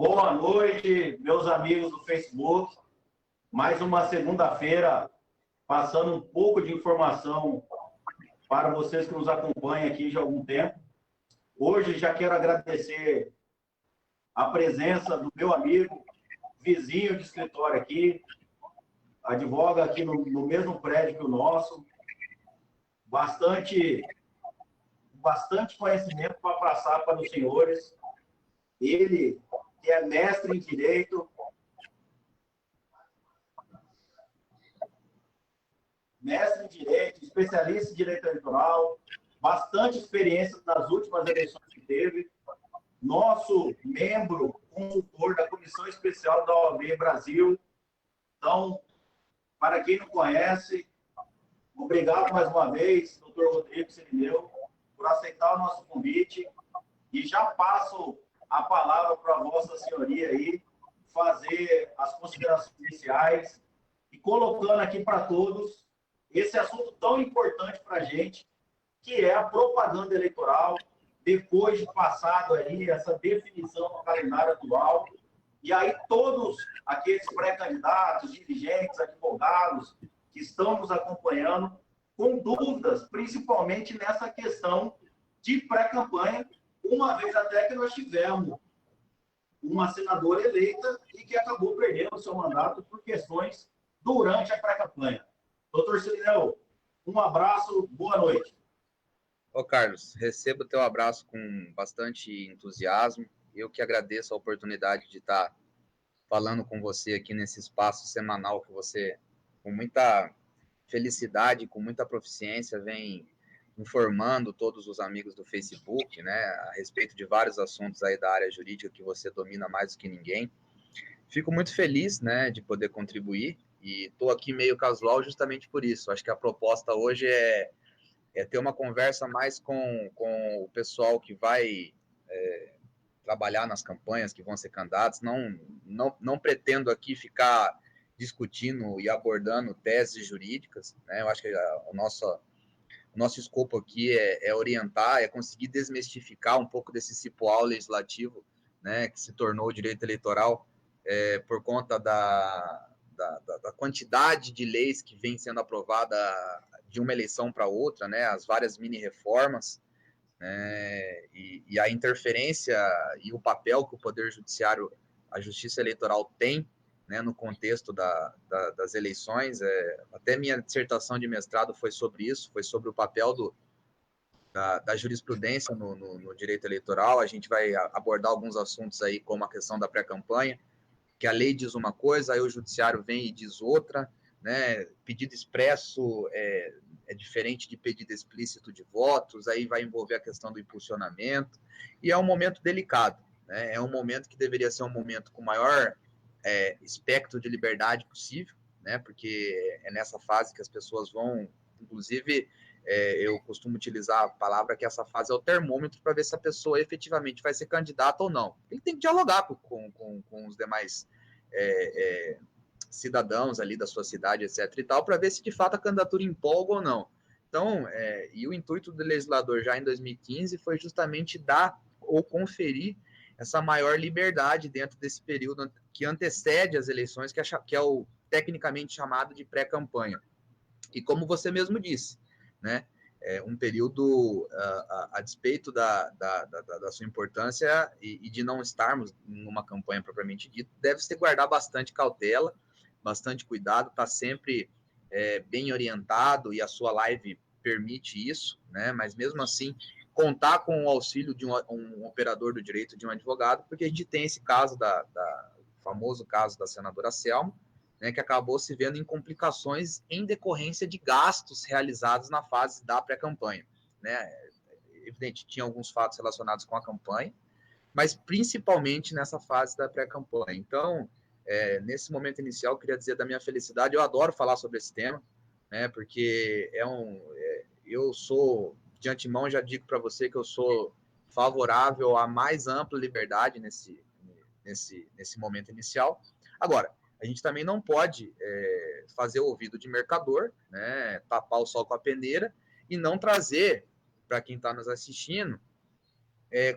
Boa noite, meus amigos do Facebook. Mais uma segunda-feira, passando um pouco de informação para vocês que nos acompanham aqui já há algum tempo. Hoje já quero agradecer a presença do meu amigo, vizinho de escritório aqui, advoga aqui no mesmo prédio que o nosso, bastante conhecimento para passar para os senhores. Ele, que é mestre em Direito, especialista em Direito Eleitoral, bastante experiência nas últimas eleições que teve, nosso membro consultor da Comissão Especial da OAB Brasil. Então, para quem não conhece, obrigado mais uma vez, doutor Rodrigo Sirineu, por aceitar o nosso convite, e já passo a palavra para a Vossa Senhoria aí, fazer as considerações iniciais e colocando aqui para todos esse assunto tão importante para a gente, que é a propaganda eleitoral, depois de passado aí essa definição do calendário atual, e aí todos aqueles pré-candidatos, dirigentes, advogados que estão nos acompanhando, com dúvidas, principalmente nessa questão de pré-campanha, uma vez até que nós tivemos uma senadora eleita e que acabou perdendo o seu mandato por questões durante a pré-campanha. Doutor Sirineu, um abraço, boa noite. Ô Carlos, recebo o teu abraço com bastante entusiasmo. Eu que agradeço a oportunidade de estar falando com você aqui nesse espaço semanal que você, com muita felicidade, com muita proficiência, vem informando todos os amigos do Facebook, né, a respeito de vários assuntos aí da área jurídica que você domina mais do que ninguém. Fico muito feliz, né, de poder contribuir e estou aqui meio casual justamente por isso. Acho que a proposta hoje é ter uma conversa mais com o pessoal que vai trabalhar nas campanhas, que vão ser candidatos. Não pretendo aqui ficar discutindo e abordando teses jurídicas, né? Eu acho que o nosso escopo aqui é orientar, é conseguir desmistificar um pouco desse cipoal legislativo, né, que se tornou o direito eleitoral por conta da quantidade de leis que vem sendo aprovada de uma eleição para outra, né, as várias mini-reformas, né, e a interferência e o papel que o Poder Judiciário, a Justiça Eleitoral tem, né, no contexto das eleições. Até minha dissertação de mestrado foi sobre isso, foi sobre o papel da jurisprudência no direito eleitoral. A gente vai abordar alguns assuntos aí, como a questão da pré-campanha, que a lei diz uma coisa, aí o judiciário vem e diz outra, né? Pedido expresso é diferente de pedido explícito de votos, aí vai envolver a questão do impulsionamento, e é um momento delicado, né? É um momento que deveria ser um momento com maior espectro de liberdade possível, né? Porque é nessa fase que as pessoas vão, inclusive, eu costumo utilizar a palavra que essa fase é o termômetro para ver se a pessoa efetivamente vai ser candidata ou não. Ele tem que dialogar com os demais cidadãos ali da sua cidade, etc. e tal, para ver se de fato a candidatura empolga ou não. Então, e o intuito do legislador já em 2015 foi justamente dar ou conferir essa maior liberdade dentro desse período que antecede as eleições, que é o tecnicamente chamado de pré-campanha. E como você mesmo disse, né, um período, a despeito da sua importância e de não estarmos numa campanha propriamente dita, deve-se guardar bastante cautela, bastante cuidado, está sempre bem orientado, e a sua live permite isso, né, mas mesmo assim, contar com o auxílio de um operador do direito, de um advogado, porque a gente tem esse caso, famoso caso da senadora Selma, né, que acabou se vendo em complicações em decorrência de gastos realizados na fase da pré-campanha, né? Evidente, tinha alguns fatos relacionados com a campanha, mas principalmente nessa fase da pré-campanha. Então, nesse momento inicial, eu queria dizer da minha felicidade. Eu adoro falar sobre esse tema, né, porque eu sou, de antemão, já digo para você que eu sou favorável à mais ampla liberdade nesse momento inicial. Agora, a gente também não pode fazer o ouvido de mercador, né, tapar o sol com a peneira, e não trazer para quem está nos assistindo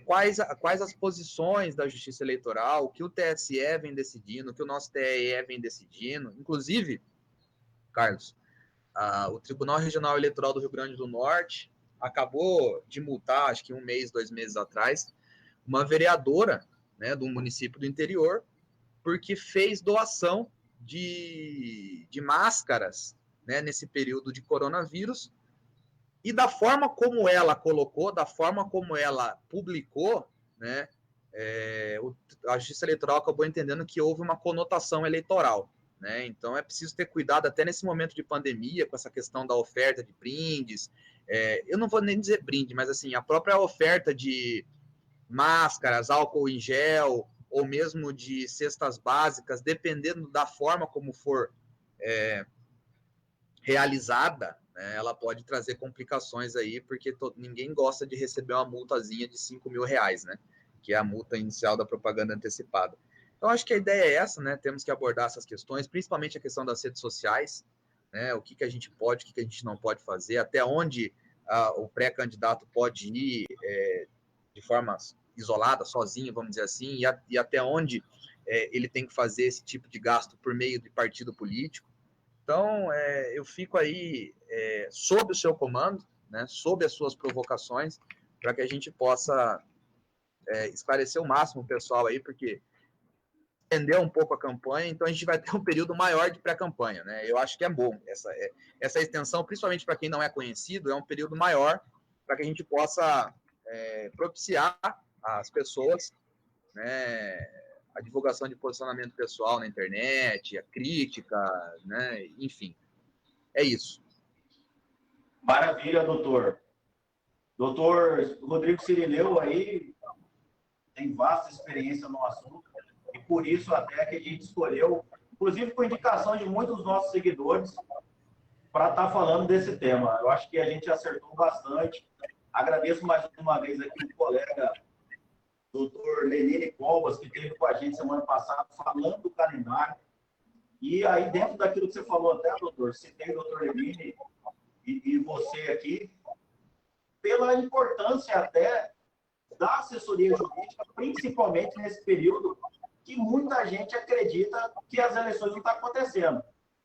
quais as posições da Justiça Eleitoral, o que o TSE vem decidindo, o que o nosso TRE vem decidindo. Inclusive, Carlos, o Tribunal Regional Eleitoral do Rio Grande do Norte acabou de multar, acho que 1 mês, 2 meses atrás, uma vereadora, né, de um município do interior, porque fez doação de máscaras, né, nesse período de coronavírus, e da forma como ela colocou, da forma como ela publicou, né, a Justiça Eleitoral acabou entendendo que houve uma conotação eleitoral. Né? Então é preciso ter cuidado até nesse momento de pandemia, com essa questão da oferta de brindes. Eu não vou nem dizer brinde, mas assim, a própria oferta de máscaras, álcool em gel, ou mesmo de cestas básicas, dependendo da forma como for realizada, né, ela pode trazer complicações aí, porque ninguém gosta de receber uma multazinha de R$ 5.000, né, que é a multa inicial da propaganda antecipada. Então, acho que a ideia é essa, né, temos que abordar essas questões, principalmente a questão das redes sociais, né, o que a gente pode, o que a gente não pode fazer, até onde o pré-candidato pode ir de forma isolada, sozinho, vamos dizer assim, e até onde ele tem que fazer esse tipo de gasto por meio de partido político. Então, eu fico aí sob o seu comando, né, sob as suas provocações, para que a gente possa esclarecer o máximo o pessoal aí, porque estender um pouco a campanha, então a gente vai ter um período maior de pré-campanha, né? Eu acho que é bom essa extensão, principalmente para quem não é conhecido, é um período maior para que a gente possa propiciar às pessoas, né, a divulgação de posicionamento pessoal na internet, a crítica, né, enfim. É isso. Maravilha, doutor. Doutor Rodrigo Cirineu aí tem vasta experiência no assunto e por isso até que a gente escolheu, inclusive com indicação de muitos dos nossos seguidores, para estar falando desse tema. Eu acho que a gente acertou bastante. Agradeço mais uma vez aqui o colega doutor Lenine Covas, que esteve com a gente semana passada falando do calendário. E aí, dentro daquilo que você falou até, doutor, citei o doutor Lenine e você aqui, pela importância até da assessoria jurídica, principalmente nesse período que muita gente acredita que as eleições não estão acontecendo.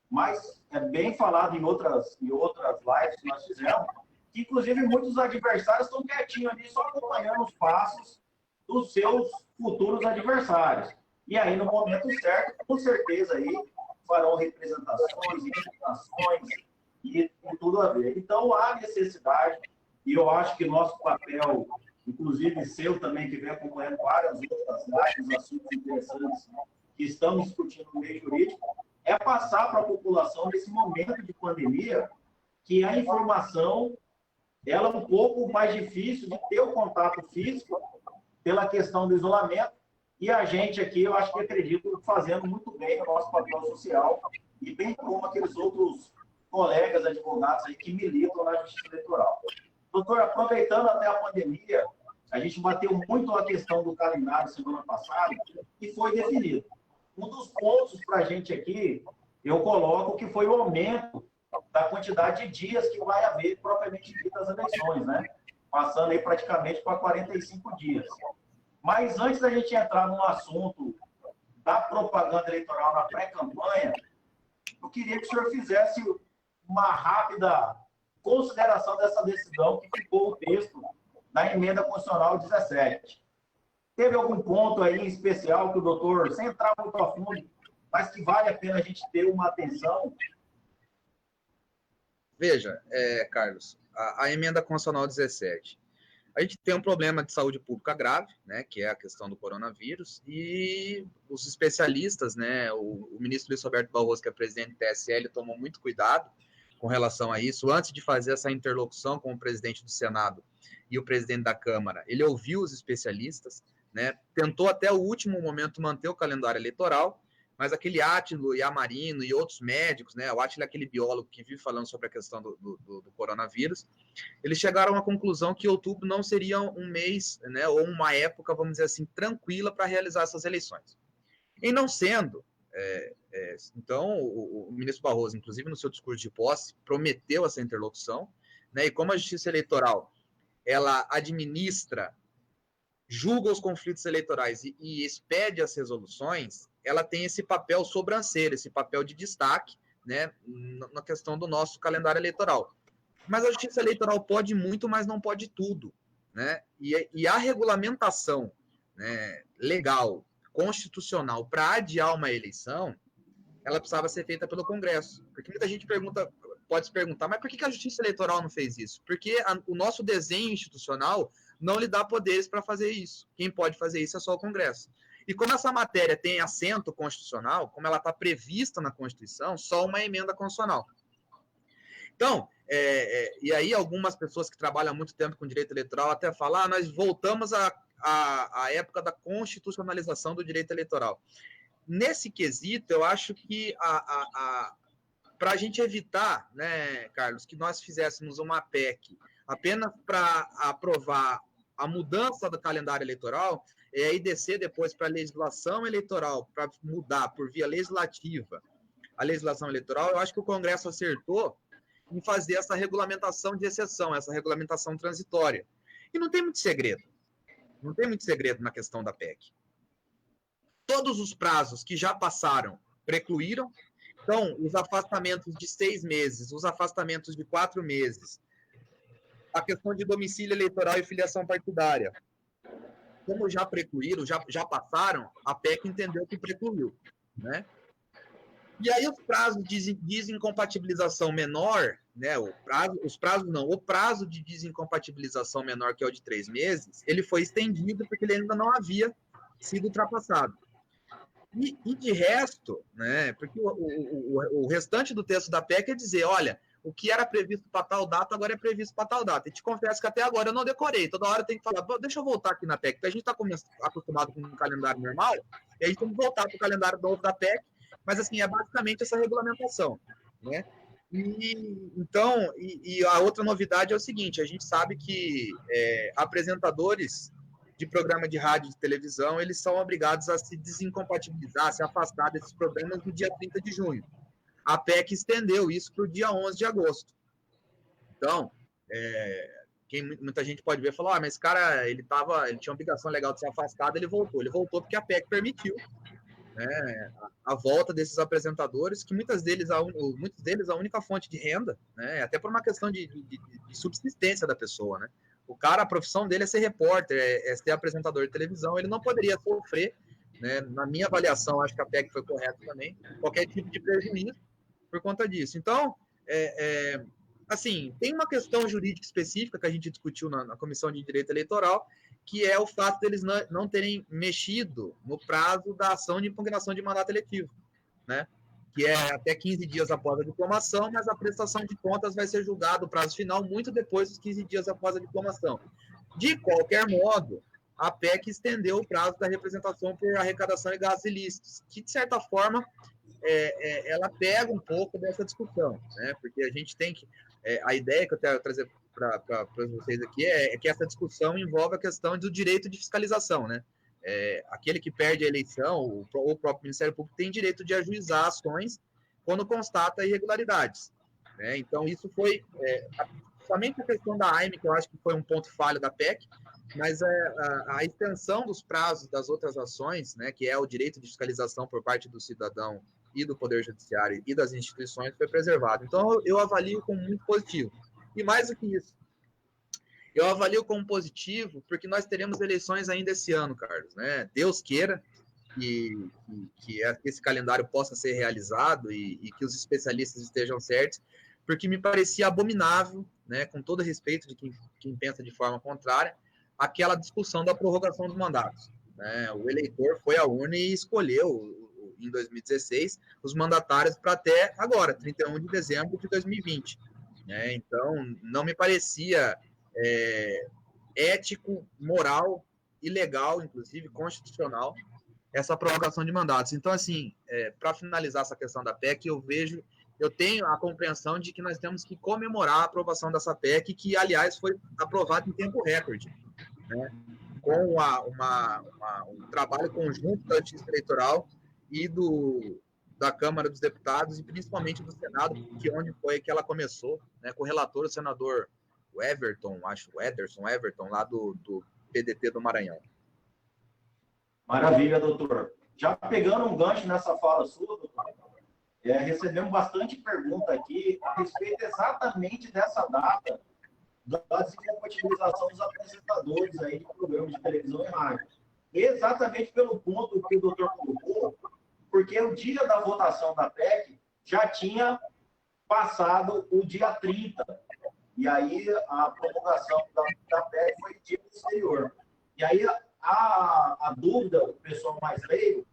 Mas é bem falado em outras lives que nós fizemos, que inclusive muitos adversários estão quietinhos ali, só acompanhando os passos dos seus futuros adversários. E aí, no momento certo, com certeza aí farão representações, indicações e tudo a ver. Então, há necessidade, e eu acho que nosso papel, inclusive seu também, que vem acompanhando várias outras lives, assuntos interessantes que estamos discutindo no meio jurídico, é passar para a população nesse momento de pandemia que a informação ela é um pouco mais difícil de ter o contato físico pela questão do isolamento, e a gente aqui, eu acho que acredito, fazendo muito bem o nosso papel social, e bem como aqueles outros colegas advogados aí que militam na Justiça Eleitoral. Doutor, aproveitando até a pandemia, a gente bateu muito a questão do calendário semana passada e foi definido. Um dos pontos para a gente aqui, eu coloco que foi o aumento da quantidade de dias que vai haver propriamente dito as eleições, né? Passando aí praticamente para 45 dias. Mas antes da gente entrar no assunto da propaganda eleitoral na pré-campanha, eu queria que o senhor fizesse uma rápida consideração dessa decisão que ficou o texto da emenda constitucional 17. Teve algum ponto aí em especial que o doutor, sem entrar muito a fundo, mas que vale a pena a gente ter uma atenção? Veja, Carlos, a emenda constitucional 17. A gente tem um problema de saúde pública grave, né, que é a questão do coronavírus, e os especialistas, né, o ministro Luiz Roberto Barroso, que é presidente do TSE, tomou muito cuidado com relação a isso. Antes de fazer essa interlocução com o presidente do Senado e o presidente da Câmara, ele ouviu os especialistas, né, tentou até o último momento manter o calendário eleitoral, mas aquele Átilo e Amarino e outros médicos, né, o Átilo é aquele biólogo que vive falando sobre a questão do coronavírus, eles chegaram à conclusão que outubro não seria um mês, né, ou uma época, vamos dizer assim, tranquila para realizar essas eleições. E não sendo, então, o ministro Barroso, inclusive no seu discurso de posse, prometeu essa interlocução, né, e como a Justiça Eleitoral, ela administra julga os conflitos eleitorais e expede as resoluções, ela tem esse papel sobranceiro, esse papel de destaque, né, na questão do nosso calendário eleitoral. Mas a Justiça Eleitoral pode muito, mas não pode tudo, né? E a regulamentação, né, legal, constitucional, para adiar uma eleição, ela precisava ser feita pelo Congresso. Porque muita gente pode se perguntar, mas por que a Justiça Eleitoral não fez isso? Porque o nosso desenho institucional não lhe dá poderes para fazer isso. Quem pode fazer isso é só o Congresso. E como essa matéria tem assento constitucional, como ela está prevista na Constituição, só uma emenda constitucional. Então, e aí algumas pessoas que trabalham há muito tempo com direito eleitoral até falam, nós voltamos à época da constitucionalização do direito eleitoral. Nesse quesito, eu acho que para a gente evitar, né, Carlos, que nós fizéssemos uma PEC apenas para aprovar a mudança do calendário eleitoral, e aí descer depois para a legislação eleitoral, para mudar por via legislativa a legislação eleitoral, eu acho que o Congresso acertou em fazer essa regulamentação de exceção, essa regulamentação transitória. E não tem muito segredo. Não tem muito segredo na questão da PEC. Todos os prazos que já passaram precluíram. Então, os afastamentos de 6 meses, os afastamentos de 4 meses, a questão de domicílio eleitoral e filiação partidária, como já precluíram, já passaram, a PEC entendeu que precluiu, né? E aí os prazos de desincompatibilização menor, né, o prazo de desincompatibilização menor, que é o de 3 meses, ele foi estendido porque ele ainda não havia sido ultrapassado. E de resto, né, porque o restante do texto da PEC é dizer, olha, o que era previsto para tal data, agora é previsto para tal data. E te confesso que até agora eu não decorei. Toda hora tem que falar, deixa eu voltar aqui na PEC, porque a gente está acostumado com um calendário normal, e a gente tem que voltar para o calendário novo da PEC, mas assim, é basicamente essa regulamentação, né? Então, a outra novidade é o seguinte, a gente sabe que apresentadores de programa de rádio e de televisão, eles são obrigados a se desincompatibilizar, a se afastar desses programas no dia 30 de junho. A PEC estendeu isso para o dia 11 de agosto. Então, muita gente pode ver e falar, mas esse cara, ele tinha uma obrigação legal de ser afastado, ele voltou. Ele voltou porque a PEC permitiu, né, a volta desses apresentadores, que muitos deles a única fonte de renda, né, até por uma questão de subsistência da pessoa, né? O cara, a profissão dele é ser repórter, é ser apresentador de televisão, ele não poderia sofrer, né, na minha avaliação, acho que a PEC foi correta também, qualquer tipo de prejuízo por conta disso. Então, assim, tem uma questão jurídica específica que a gente discutiu na Comissão de Direito Eleitoral, que é o fato deles não terem mexido no prazo da ação de impugnação de mandato eletivo, né? Que é até 15 dias após a diplomação, mas a prestação de contas vai ser julgada, o prazo final, muito depois dos 15 dias após a diplomação. De qualquer modo, a PEC estendeu o prazo da representação por arrecadação e gastos ilícitos, que, de certa forma, ela pega um pouco dessa discussão, né? Porque a gente tem que... a ideia que eu quero trazer para vocês aqui é que essa discussão envolve a questão do direito de fiscalização, né? Aquele que perde a eleição, ou o próprio Ministério Público, tem direito de ajuizar ações quando constata irregularidades, né? Então, isso foi... somente a questão da AIME, que eu acho que foi um ponto falho da PEC, mas a extensão dos prazos das outras ações, né, que é o direito de fiscalização por parte do cidadão e do Poder Judiciário e das instituições, foi preservado. Então, eu avalio como muito positivo. E mais do que isso, eu avalio como positivo porque nós teremos eleições ainda esse ano, Carlos, né? Deus queira que esse calendário possa ser realizado e que os especialistas estejam certos, porque me parecia abominável, né, com todo respeito de quem pensa de forma contrária, aquela discussão da prorrogação dos mandatos, né? O eleitor foi à urna e escolheu, em 2016, os mandatários para até agora, 31 de dezembro de 2020. Né? Então, não me parecia ético, moral e legal, inclusive constitucional, essa prorrogação de mandatos. Então, assim, para finalizar essa questão da PEC, eu tenho a compreensão de que nós temos que comemorar a aprovação dessa PEC, que, aliás, foi aprovada em tempo recorde, né? Com um trabalho conjunto da Justiça Eleitoral e da Câmara dos Deputados, e principalmente do Senado, que onde foi que ela começou, né, com o relator, o senador Everton, lá do PDT do Maranhão. Maravilha, doutor. Já pegando um gancho nessa fala sua, doutor, recebemos bastante pergunta aqui a respeito exatamente dessa data da desincompatibilização dos apresentadores aí de programas de televisão e rádio. Exatamente pelo ponto que o doutor colocou, porque o dia da votação da PEC já tinha passado o dia 30. E aí a promulgação da PEC foi dia posterior. E aí a dúvida do pessoal mais leigo,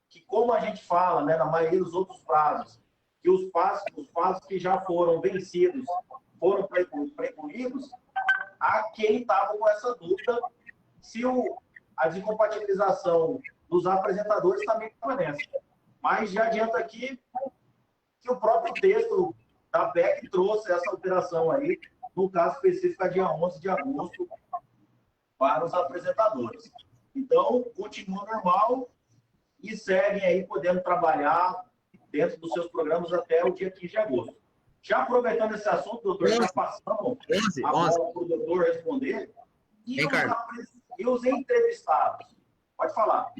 que como a gente fala, né, na maioria dos outros prazos, que os prazos que já foram vencidos foram precluídos, há quem estava com essa dúvida se a desincompatibilização dos apresentadores também permanece. Mas já adianta aqui que o próprio texto da PEC trouxe essa alteração aí, no caso específico, dia 11 de agosto, para os apresentadores. Então, continua normal e seguem aí podendo trabalhar dentro dos seus programas até o dia 15 de agosto. Já aproveitando esse assunto, doutor, já passamos a bola para o doutor responder. E os entrevistados? Pode falar.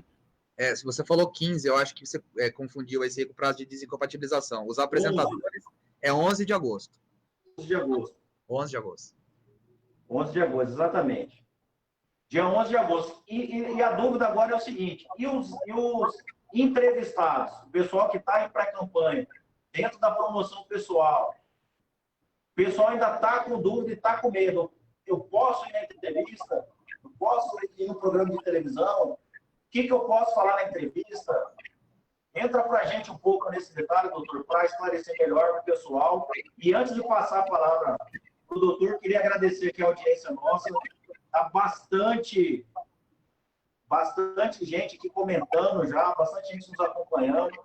Se você falou 15, eu acho que você confundiu esse com o prazo de desincompatibilização. Os apresentadores é 11 de agosto. 11 de agosto. 11 de agosto. 11 de agosto, exatamente. Dia 11 de agosto. E a dúvida agora é o seguinte, e os entrevistados, o pessoal que está em pré-campanha, dentro da promoção pessoal, o pessoal ainda está com dúvida e está com medo. Eu posso ir na entrevista? Eu posso ir no programa de televisão? O que eu posso falar na entrevista? Entra para a gente um pouco nesse detalhe, doutor, para esclarecer melhor para o pessoal. E antes de passar a palavra para o doutor, queria agradecer aqui a audiência nossa. Está bastante gente aqui comentando já, bastante gente nos acompanhando.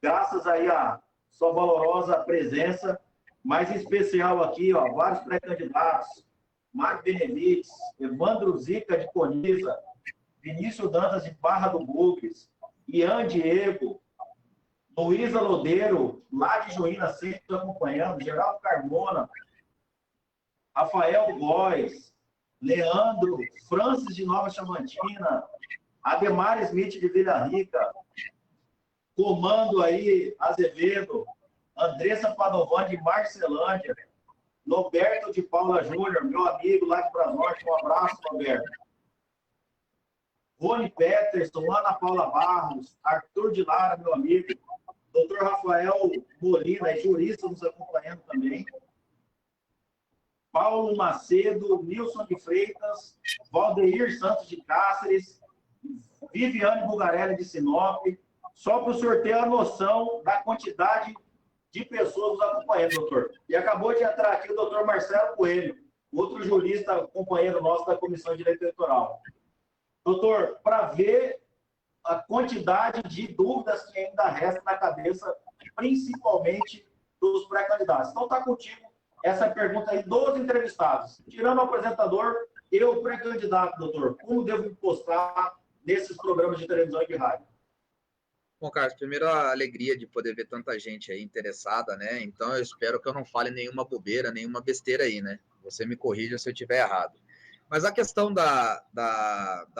Graças aí à sua valorosa presença, mais em especial aqui, ó, vários pré-candidatos, Marco Benevides, Evandro Zica de Coniza, Vinícius Dantas de Barra do Bugres, Ian Diego, Luísa Lodeiro, lá de Juína, sempre acompanhando, Geraldo Carmona, Rafael Góes, Leandro, Francis de Nova Chavantina, Ademar Smith de Vila Rica, Comando aí, Azevedo, Andressa Padovani de Marcelândia, Roberto de Paula Júnior, meu amigo lá de Brasnorte, um abraço, Roberto. Rony Peterson, Ana Paula Barros, Arthur de Lara, meu amigo, Dr. Rafael Molina, jurista, nos acompanhando também. Paulo Macedo, Nilson de Freitas, Valdeir Santos de Cáceres, Viviane Bugarelli de Sinop, só para o senhor ter a noção da quantidade de pessoas nos acompanhando, doutor. E acabou de entrar aqui o doutor Marcelo Coelho, outro jurista, companheiro nosso da Comissão de Direito Eleitoral. Doutor, para ver a quantidade de dúvidas que ainda resta na cabeça, principalmente dos pré-candidatos. Então, está contigo essa pergunta aí dos entrevistados. Tirando o apresentador, eu, pré-candidato, doutor, como devo me postar nesses programas de televisão e de rádio? Bom, Carlos, primeiro a alegria de poder ver tanta gente aí interessada, né? Então eu espero que eu não fale nenhuma bobeira, nenhuma besteira aí, né? Você me corrija se eu estiver errado. Mas a questão da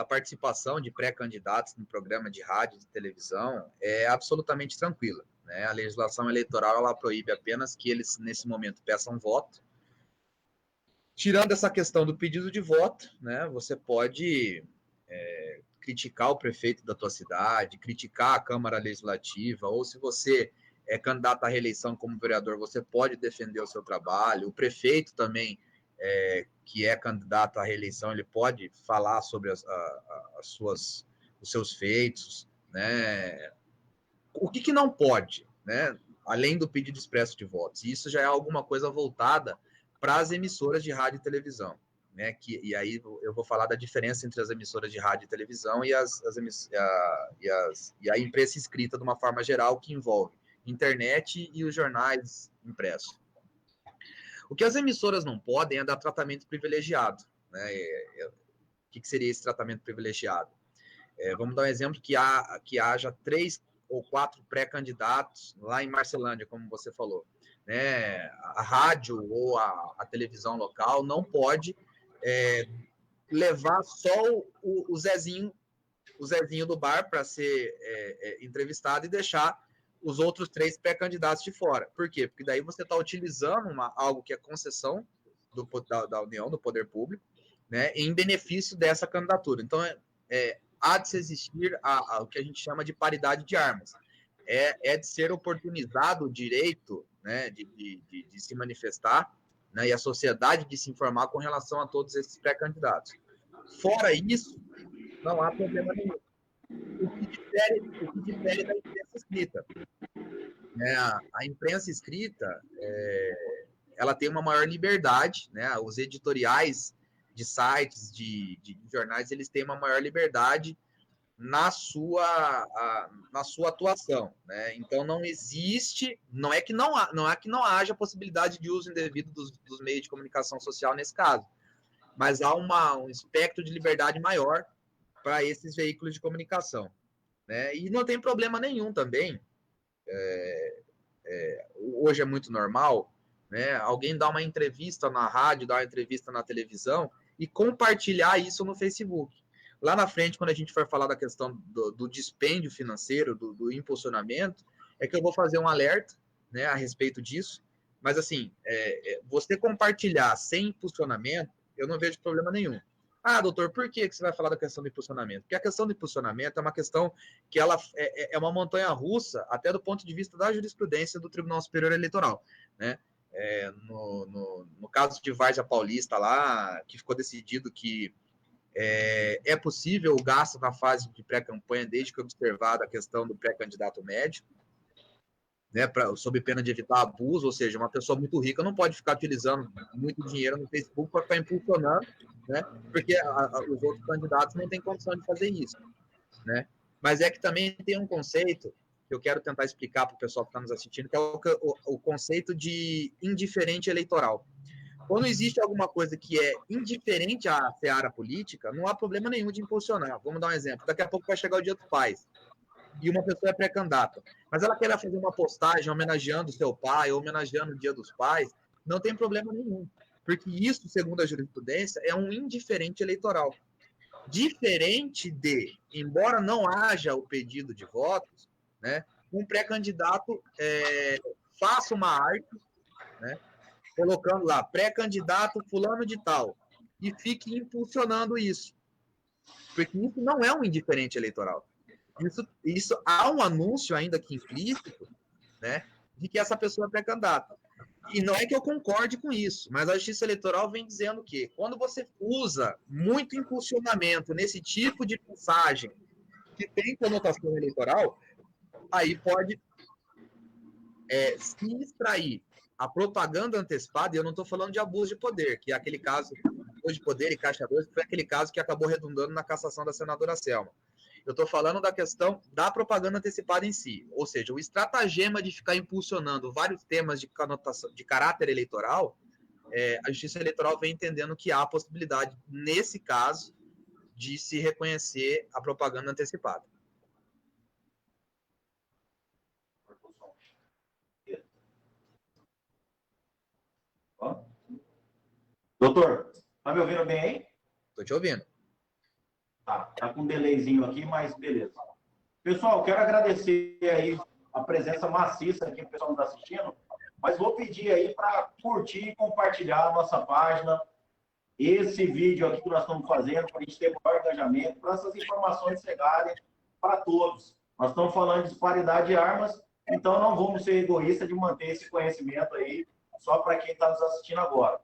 participação de pré-candidatos no programa de rádio e de televisão é absolutamente tranquila, né? A legislação eleitoral ela proíbe apenas que eles, nesse momento, peçam voto. Tirando essa questão do pedido de voto, né? Você pode criticar o prefeito da tua cidade, criticar a Câmara Legislativa, ou se você é candidato à reeleição como vereador, você pode defender o seu trabalho. O prefeito também, que é candidato à reeleição, ele pode falar sobre os seus feitos, né? O que não pode, né? Além do pedido expresso de votos. Isso já é alguma coisa voltada para as emissoras de rádio e televisão, né? E aí eu vou falar da diferença entre as emissoras de rádio e televisão e a imprensa escrita de uma forma geral, que envolve internet e os jornais impressos. O que as emissoras não podem é dar tratamento privilegiado, né? O que seria esse tratamento privilegiado? Vamos dar um exemplo que haja 3 ou 4 pré-candidatos lá em Marcelândia, como você falou, né? A rádio ou a televisão local não pode levar só o Zezinho o Zezinho do bar para ser entrevistado e deixar os outros 3 pré-candidatos de fora. Por quê? Porque daí você está utilizando algo que é concessão da União, do poder público, né, em benefício dessa candidatura. Então, há de se existir o que a gente chama de paridade de armas. É de ser oportunizado o direito, né, de se manifestar, né, e a sociedade de se informar com relação a todos esses pré-candidatos. Fora isso, não há problema nenhum. O que difere da imprensa escrita. Né? A imprensa escrita, ela tem uma maior liberdade, né? Os editoriais de sites, de jornais, eles têm uma maior liberdade na sua atuação, né? Então não existe, não é que não haja possibilidade de uso indevido dos meios de comunicação social nesse caso, mas há um espectro de liberdade maior para esses veículos de comunicação, né? E não tem problema nenhum também. Hoje é muito normal, né? Alguém dá uma entrevista na rádio, dá uma entrevista na televisão e compartilhar isso no Facebook. Lá na frente, quando a gente for falar da questão do dispêndio financeiro, do impulsionamento, é que eu vou fazer um alerta, né, a respeito disso. Mas, assim, você compartilhar sem impulsionamento, eu não vejo problema nenhum. Ah, doutor, por que você vai falar da questão do impulsionamento? Porque a questão do impulsionamento é uma questão que ela é uma montanha-russa, até do ponto de vista da jurisprudência do Tribunal Superior Eleitoral, né? No caso de Várzea Paulista lá, que ficou decidido que é possível o gasto na fase de pré-campanha, desde que observada a questão do pré-candidato médio, né, sob pena de evitar abuso, ou seja, uma pessoa muito rica não pode ficar utilizando muito dinheiro no Facebook para ficar impulsionando, né, porque os outros candidatos não têm condição de fazer isso, né? Mas é que também tem um conceito que eu quero tentar explicar para o pessoal que está nos assistindo, que é o conceito de indiferente eleitoral. Quando existe alguma coisa que é indiferente à seara política, não há problema nenhum de impulsionar. Vamos dar um exemplo. Daqui a pouco vai chegar o Dia dos Pais e uma pessoa é pré-candidata, mas ela quer fazer uma postagem homenageando o seu pai, homenageando o Dia dos Pais, não tem problema nenhum, porque isso, segundo a jurisprudência, é um indiferente eleitoral. Diferente de, embora não haja o pedido de votos, né, um pré-candidato faça uma arte, né, colocando lá, pré-candidato fulano de tal, e fique impulsionando isso. Porque isso não é um indiferente eleitoral. Isso há um anúncio ainda que implícito, né, de que essa pessoa é pré-candidata. E não é que eu concorde com isso, mas a Justiça Eleitoral vem dizendo que quando você usa muito impulsionamento nesse tipo de mensagem que tem conotação eleitoral, aí pode se extrair a propaganda antecipada, e eu não estou falando de abuso de poder, que é aquele caso, abuso de poder e Caixa 2, que foi aquele caso que acabou redundando na cassação da senadora Selma. Eu estou falando da questão da propaganda antecipada em si, ou seja, o estratagema de ficar impulsionando vários temas de caráter eleitoral, a Justiça Eleitoral vem entendendo que há a possibilidade, nesse caso, de se reconhecer a propaganda antecipada. Doutor, tá me ouvindo bem aí? Estou te ouvindo. Tá com um delayzinho aqui, mas beleza. Pessoal, quero agradecer aí a presença maciça aqui, o pessoal nos assistindo, mas vou pedir aí para curtir e compartilhar a nossa página, esse vídeo aqui que nós estamos fazendo, para a gente ter maior engajamento, para essas informações chegarem para todos. Nós estamos falando de disparidade de armas, então não vamos ser egoístas de manter esse conhecimento aí só para quem está nos assistindo agora.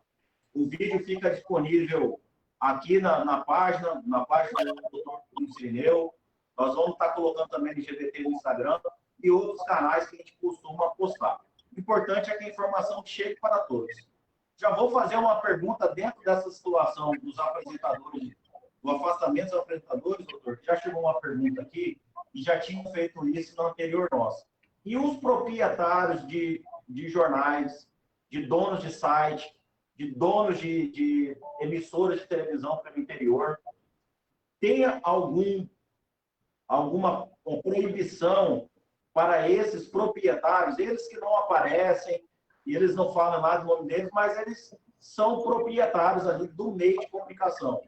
O vídeo fica disponível aqui na página do Dr. Cirineu. Nós vamos estar colocando também no GDT no Instagram e outros canais que a gente costuma postar. O importante é que a informação chegue para todos. Já vou fazer uma pergunta dentro dessa situação dos apresentadores, do afastamento dos apresentadores, doutor. Já chegou uma pergunta aqui e já tinham feito isso na anterior nossa. E os proprietários de jornais, de donos de site, de donos de emissoras de televisão pelo interior, tem alguma proibição para esses proprietários, eles que não aparecem, e eles não falam nada do nome deles, mas eles são proprietários ali do meio de comunicação.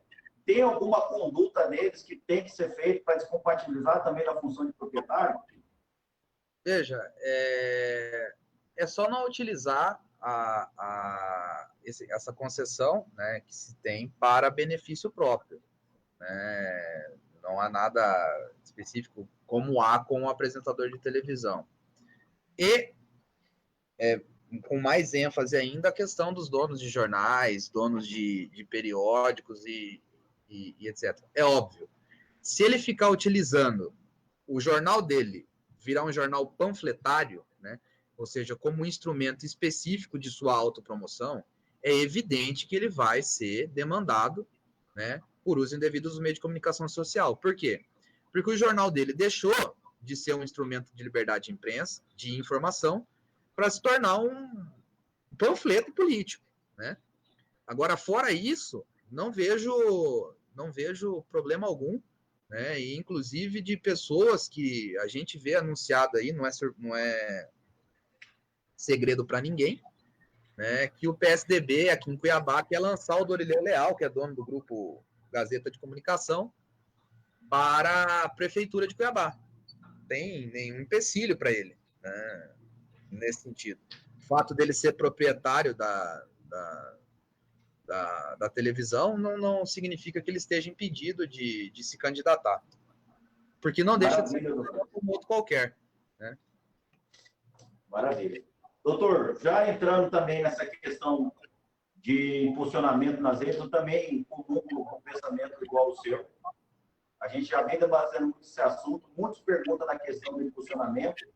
tem alguma conduta neles que tem que ser feita para descompatibilizar também da função de proprietário? Veja, é só não utilizar essa concessão, né, que se tem para benefício próprio, né? Não há nada específico como há com o apresentador de televisão. E, com mais ênfase ainda, a questão dos donos de jornais, donos de periódicos e etc. É óbvio, se ele ficar utilizando o jornal dele, virar um jornal panfletário, né, ou seja, como um instrumento específico de sua autopromoção, é evidente que ele vai ser demandado, né, por uso indevido dos meios de comunicação social. Por quê? Porque o jornal dele deixou de ser um instrumento de liberdade de imprensa, de informação, para se tornar um panfleto político, né? Agora, fora isso, não vejo problema algum, né? E, inclusive, de pessoas que a gente vê anunciado aí, não é segredo para ninguém, né? Que o PSDB aqui em Cuiabá quer lançar o Dorileu Leal, que é dono do grupo Gazeta de Comunicação, para a prefeitura de Cuiabá. Não tem nenhum empecilho para ele, né? Nesse sentido. O fato dele ser proprietário da televisão não significa que ele esteja impedido de se candidatar. Porque não deixa de ser como outro qualquer, né? Maravilha. Doutor, já entrando também nessa questão de impulsionamento nas redes, eu também comum um pensamento igual ao seu. A gente já vem debatendo muito esse assunto, muitos perguntam na questão do impulsionamento,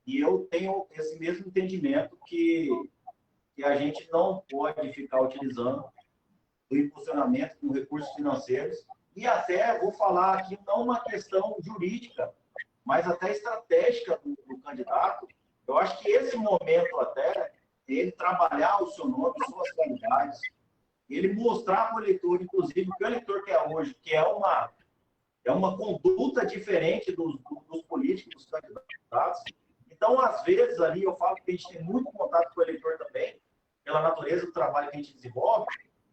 e eu tenho esse mesmo entendimento que a gente não pode ficar utilizando o impulsionamento com recursos financeiros, e até vou falar aqui não uma questão jurídica, mas até estratégica do candidato. Eu acho que esse momento até, ele trabalhar o seu nome, suas qualidades, ele mostrar para o eleitor, inclusive, o que o eleitor quer hoje, que é uma conduta diferente dos políticos, dos candidatos. Então, às vezes, ali, eu falo que a gente tem muito contato com o eleitor também, pela natureza do trabalho que a gente desenvolve.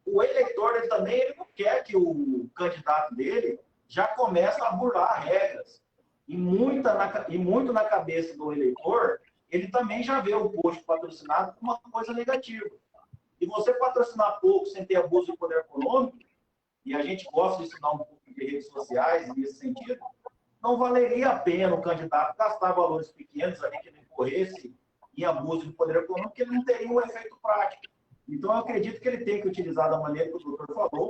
O eleitor, ele também ele não quer que o candidato dele já comece a burlar regras. E muito na cabeça do eleitor, ele também já vê o post patrocinado como uma coisa negativa. E você patrocinar pouco sem ter abuso de poder econômico, e a gente gosta de estudar um pouco de redes sociais nesse sentido, não valeria a pena o candidato gastar valores pequenos ali que não incorresse em abuso de poder econômico, porque ele não teria um efeito prático. Então, eu acredito que ele tem que utilizar da maneira que o doutor falou,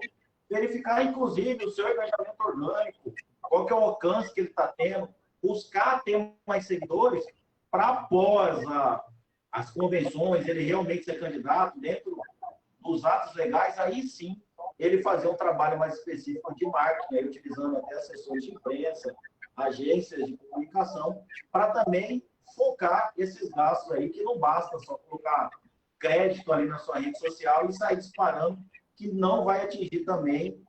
verificar, inclusive, o seu engajamento orgânico, qual que é o alcance que ele está tendo, buscar ter mais seguidores para, após as convenções, ele realmente ser candidato dentro dos atos legais, aí sim, ele fazer um trabalho mais específico de marketing, aí, utilizando até assessores de imprensa, agências de comunicação, para também focar esses gastos aí, que não basta só colocar crédito ali na sua rede social e sair disparando, que não vai atingir também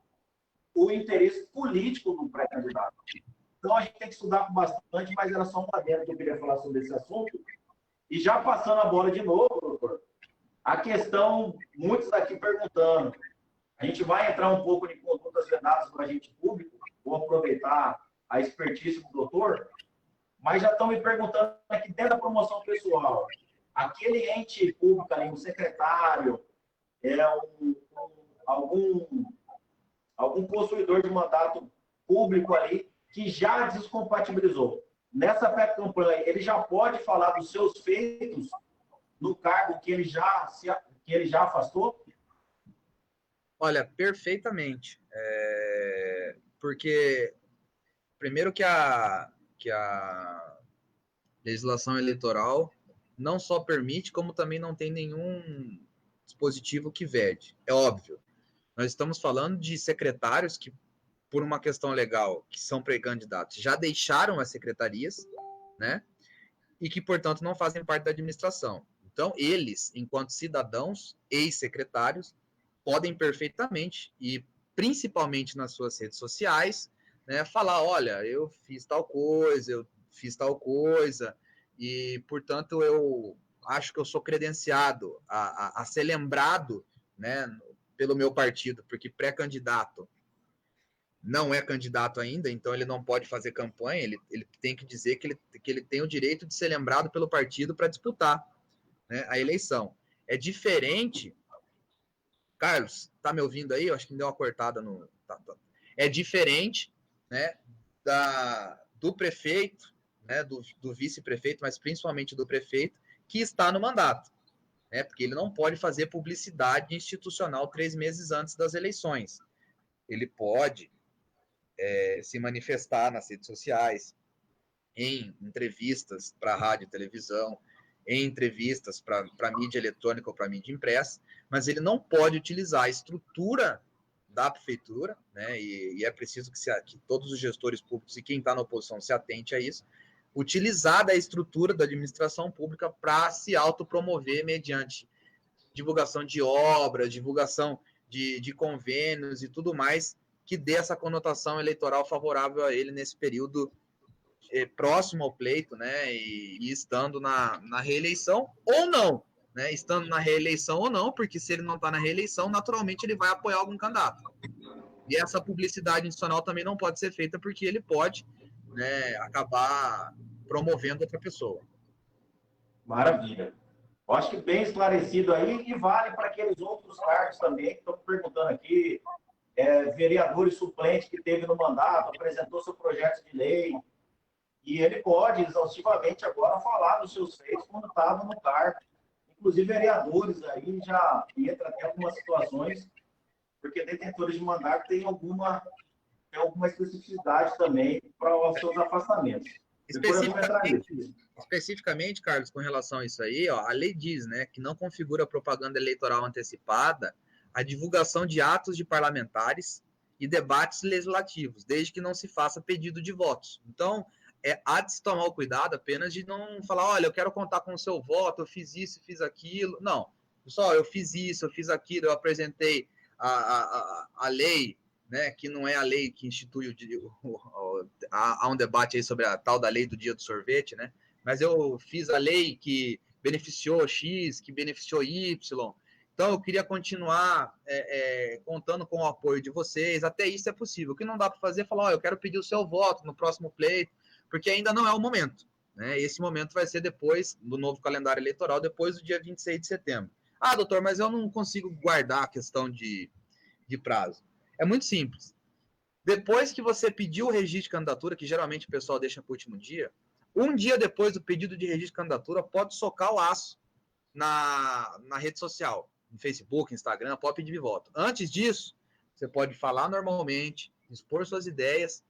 o interesse político do pré-candidato. Então, a gente tem que estudar bastante, mas era só um adendo que eu queria falar sobre esse assunto. E já passando a bola de novo, doutor, a questão, muitos aqui perguntando, a gente vai entrar um pouco em condutas vedadas para agente público, vou aproveitar a expertise do doutor, mas já estão me perguntando aqui dentro da promoção pessoal, aquele ente público ali, um secretário, algum possuidor de mandato público ali, que já descompatibilizou. Nessa pré-campanha, ele já pode falar dos seus feitos no cargo que ele já afastou? Olha, perfeitamente. Porque, primeiro que a legislação eleitoral não só permite, como também não tem nenhum dispositivo que vede. É óbvio. Nós estamos falando de secretários que, por uma questão legal, que são pré-candidatos, já deixaram as secretarias, né? E que, portanto, não fazem parte da administração. Então, eles, enquanto cidadãos, ex-secretários, podem perfeitamente, e principalmente nas suas redes sociais, né, falar, olha, eu fiz tal coisa, e, portanto, eu acho que eu sou credenciado a ser lembrado, né, pelo meu partido, porque pré-candidato não é candidato ainda, então ele não pode fazer campanha, ele tem que dizer que ele tem o direito de ser lembrado pelo partido para disputar, né, a eleição. É diferente, Carlos, tá me ouvindo aí? Eu acho que deu uma cortada no... Tá. É diferente, né, do prefeito, né, do vice-prefeito, mas principalmente do prefeito, que está no mandato, né, porque ele não pode fazer publicidade institucional 3 meses antes das eleições. Ele pode se manifestar nas redes sociais, em entrevistas para rádio e televisão, em entrevistas para mídia eletrônica ou para mídia impressa, mas ele não pode utilizar a estrutura da prefeitura, né, e é preciso que todos os gestores públicos e quem está na oposição se atente a isso, utilizar da estrutura da administração pública para se autopromover mediante divulgação de obras, divulgação de convênios e tudo mais, que dê essa conotação eleitoral favorável a ele nesse período próximo ao pleito, né, e estando na reeleição ou não, né, estando na reeleição ou não, porque se ele não está na reeleição, naturalmente ele vai apoiar algum candidato. E essa publicidade institucional também não pode ser feita porque ele pode, né, acabar promovendo outra pessoa. Maravilha. Eu acho que bem esclarecido aí, e vale para aqueles outros cargos também que estão perguntando aqui, vereador e suplente que teve no mandato, apresentou seu projeto de lei, e ele pode exaustivamente agora falar dos seus feitos quando estava no cargo. Inclusive, vereadores aí já entra até algumas situações, porque detentores de mandato tem alguma especificidade também para os seus afastamentos. Especificamente, Carlos, com relação a isso aí, ó, a lei diz, né, que não configura propaganda eleitoral antecipada a divulgação de atos de parlamentares e debates legislativos, desde que não se faça pedido de votos. Então, há de se tomar o cuidado apenas de não falar, olha, eu quero contar com o seu voto, eu fiz isso, fiz aquilo. Não, pessoal, eu fiz isso, eu fiz aquilo, eu apresentei a lei, né, que não é a lei que institui há um debate aí sobre a tal da lei do dia do sorvete, né, mas eu fiz a lei que beneficiou X, que beneficiou Y, então eu queria continuar contando com o apoio de vocês, até isso é possível. O que não dá para fazer é falar, eu quero pedir o seu voto no próximo pleito, porque ainda não é o momento, né? Esse momento vai ser depois do novo calendário eleitoral, depois do dia 26 de setembro. Ah, doutor, mas eu não consigo guardar a questão de prazo. É muito simples. Depois que você pediu o registro de candidatura, que geralmente o pessoal deixa para o último dia, um dia depois do pedido de registro de candidatura, pode socar o aço na rede social, no Facebook, Instagram, pode pedir voto. Antes disso, você pode falar normalmente, expor suas ideias,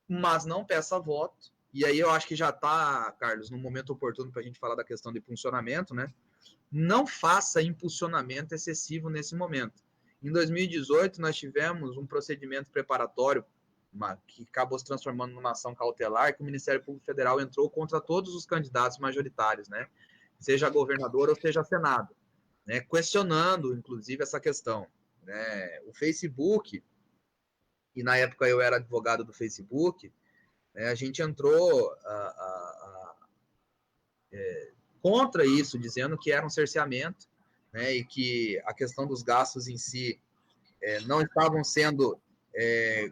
mas não peça voto. E aí eu acho que já está, Carlos, no momento oportuno para a gente falar da questão de impulsionamento, né? Não faça impulsionamento excessivo nesse momento. Em 2018, nós tivemos um procedimento preparatório que acabou se transformando numa ação cautelar, que o Ministério Público Federal entrou contra todos os candidatos majoritários, né? Seja governador ou seja Senado, né? Questionando, inclusive, essa questão, né? O Facebook, e na época eu era advogado do Facebook, a gente entrou contra isso, dizendo que era um cerceamento, né, e que a questão dos gastos em si não estavam sendo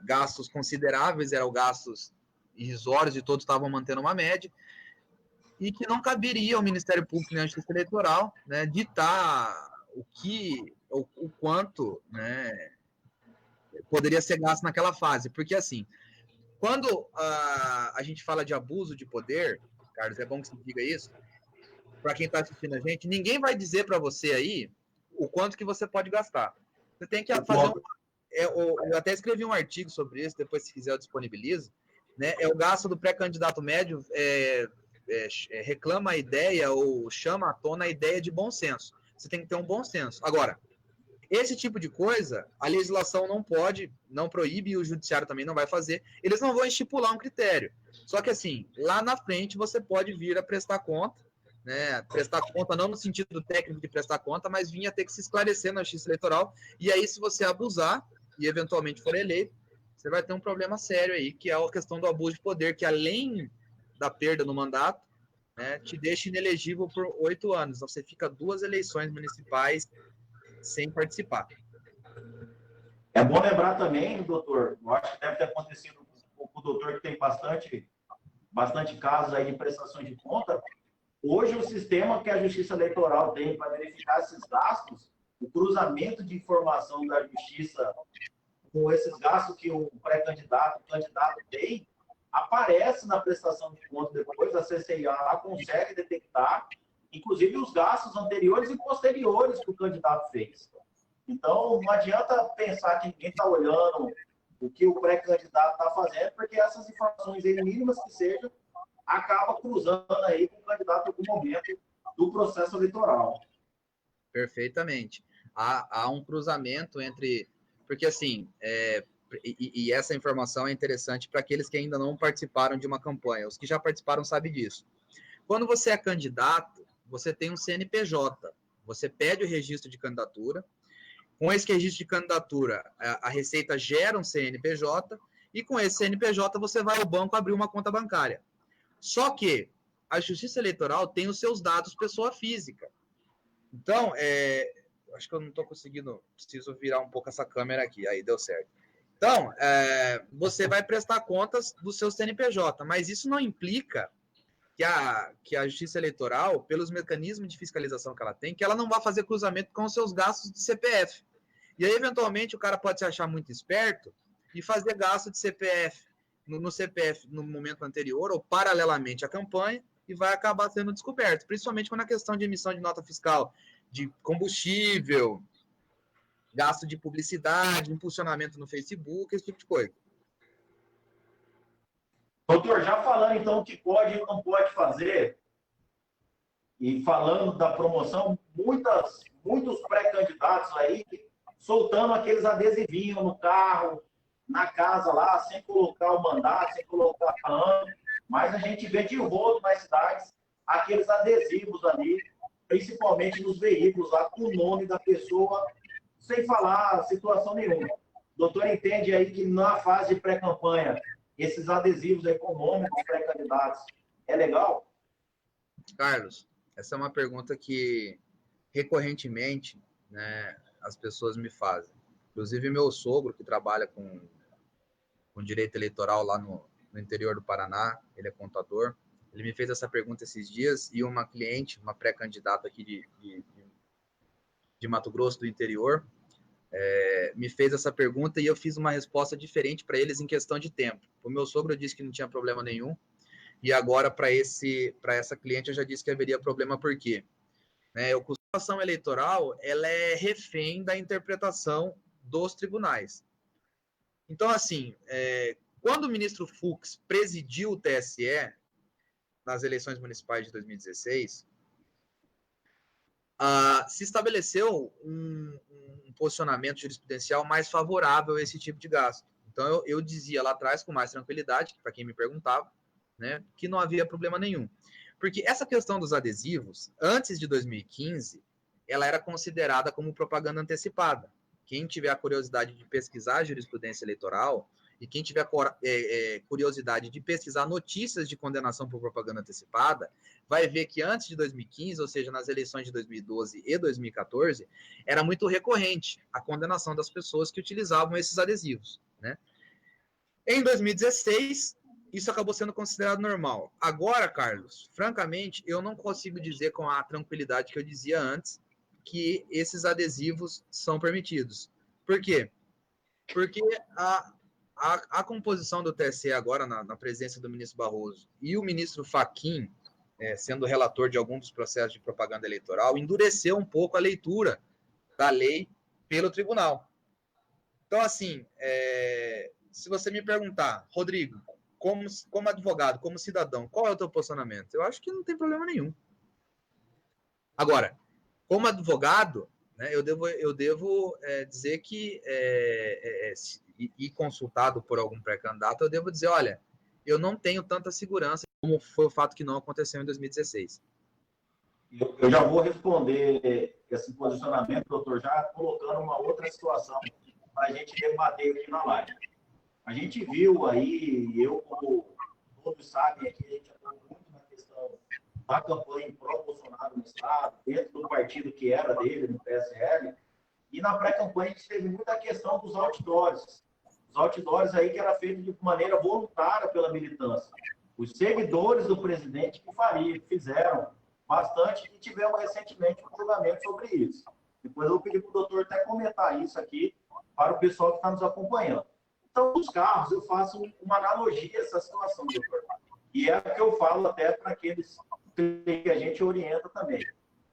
gastos consideráveis, eram gastos irrisórios e todos estavam mantendo uma média, e que não caberia ao Ministério Público e à Justiça Eleitoral, né, ditar o quanto, né, poderia ser gasto naquela fase, porque assim, quando a gente fala de abuso de poder, Carlos, é bom que você diga isso, para quem está assistindo a gente, ninguém vai dizer para você aí o quanto que você pode gastar. Você tem que fazer eu até escrevi um artigo sobre isso, depois se quiser eu disponibilizo, né? É o gasto do pré-candidato médio reclama a ideia ou chama à tona a ideia de bom senso. Você tem que ter um bom senso. Agora, esse tipo de coisa, a legislação não pode, não proíbe, e o judiciário também não vai fazer. Eles não vão estipular um critério. Só que, assim, lá na frente você pode vir a prestar conta, né? Prestar conta não no sentido técnico de prestar conta, mas vir a ter que se esclarecer na justiça eleitoral. E aí, se você abusar e eventualmente for eleito, você vai ter um problema sério aí, que é a questão do abuso de poder, que além da perda no mandato, né, te deixa inelegível por 8 anos. Então, você fica 2 eleições municipais sem participar. É bom lembrar também, doutor, eu acho que deve ter acontecido com o doutor que tem bastante casos aí de prestações de conta. Hoje, o sistema que a Justiça Eleitoral tem para verificar esses gastos, o cruzamento de informação da Justiça com esses gastos que o pré-candidato, o candidato tem, aparece na prestação de contas depois, a CCIA consegue detectar, inclusive os gastos anteriores e posteriores que o candidato fez. Então, não adianta pensar que ninguém está olhando o que o pré-candidato está fazendo, porque essas informações, mínimas que sejam, acaba cruzando aí com o candidato em algum momento do processo eleitoral. Perfeitamente. Há um cruzamento entre... Porque, assim, e essa informação é interessante para aqueles que ainda não participaram de uma campanha. Os que já participaram sabem disso. Quando você é candidato, você tem um CNPJ. Você pede o registro de candidatura. Com esse registro de candidatura, a Receita gera um CNPJ e com esse CNPJ você vai ao banco abrir uma conta bancária. Só que a Justiça Eleitoral tem os seus dados pessoa física. Então, acho que eu não estou conseguindo, preciso virar um pouco essa câmera aqui, aí deu certo. Então, você vai prestar contas do seu CNPJ, mas isso não implica que a Justiça Eleitoral, pelos mecanismos de fiscalização que ela tem, que ela não vai fazer cruzamento com os seus gastos de CPF. E aí, eventualmente, o cara pode se achar muito esperto e fazer gasto de CPF no CPF no momento anterior ou paralelamente à campanha e vai acabar sendo descoberto, principalmente quando a questão de emissão de nota fiscal de combustível, gasto de publicidade, impulsionamento no Facebook, esse tipo de coisa. Doutor, já falando então o que pode e não pode fazer, e falando da promoção, muitos pré-candidatos aí soltando aqueles adesivinhos no carro, na casa lá, sem colocar o mandato, sem colocar ano, mas a gente vê de rodo nas cidades aqueles adesivos ali, principalmente nos veículos lá, com o nome da pessoa, sem falar situação nenhuma. O doutor entende aí que na fase de pré-campanha, esses adesivos aí com o nome dos pré-candidatos, é legal? Carlos, essa é uma pergunta que recorrentemente, né, as pessoas me fazem. Inclusive meu sogro, que trabalha com direito eleitoral lá no interior do Paraná, ele é contador, ele me fez essa pergunta esses dias e uma cliente, uma pré-candidata aqui de Mato Grosso do interior, me fez essa pergunta e eu fiz uma resposta diferente para eles em questão de tempo. O meu sogro disse que não tinha problema nenhum e agora para essa cliente eu já disse que haveria problema por quê? A ação eleitoral ela é refém da interpretação dos tribunais. Então, assim, quando o ministro Fux presidiu o TSE nas eleições municipais de 2016, se estabeleceu um posicionamento jurisprudencial mais favorável a esse tipo de gasto. Então, eu dizia lá atrás, com mais tranquilidade, para quem me perguntava, né, que não havia problema nenhum. Porque essa questão dos adesivos, antes de 2015, ela era considerada como propaganda antecipada. Quem tiver a curiosidade de pesquisar a jurisprudência eleitoral e quem tiver curiosidade de pesquisar notícias de condenação por propaganda antecipada, vai ver que antes de 2015, ou seja, nas eleições de 2012 e 2014, era muito recorrente a condenação das pessoas que utilizavam esses adesivos, né? Em 2016, isso acabou sendo considerado normal. Agora, Carlos, francamente, eu não consigo dizer com a tranquilidade que eu dizia antes que esses adesivos são permitidos. Por quê? Porque a composição do TSE agora, na presença do ministro Barroso, e o ministro Fachin, sendo relator de algum dos processos de propaganda eleitoral, endureceu um pouco a leitura da lei pelo tribunal. Então, assim, se você me perguntar, Rodrigo, como advogado, como cidadão, qual é o teu posicionamento? Eu acho que não tem problema nenhum. Agora, como advogado, né, eu devo dizer que, e consultado por algum pré-candidato, eu devo dizer, olha, eu não tenho tanta segurança como foi o fato que não aconteceu em 2016. Eu já vou responder esse posicionamento, doutor, já colocando uma outra situação para a gente debater aqui na live. A gente viu aí, eu, como todos sabem aqui, a gente atuou muito na questão da campanha pró-Bolsonaro no Estado, dentro do partido que era dele, no PSL, E na pré-campanha a gente teve muita questão dos outdoors. Os outdoors aí que era feito de maneira voluntária pela militância. Os seguidores do presidente que fizeram bastante e tivemos recentemente um julgamento sobre isso. Depois eu vou pedir para o doutor até comentar isso aqui para o pessoal que está nos acompanhando. Então, os carros, eu faço uma analogia a essa situação, doutor. E é o que eu falo até para aqueles que a gente orienta também.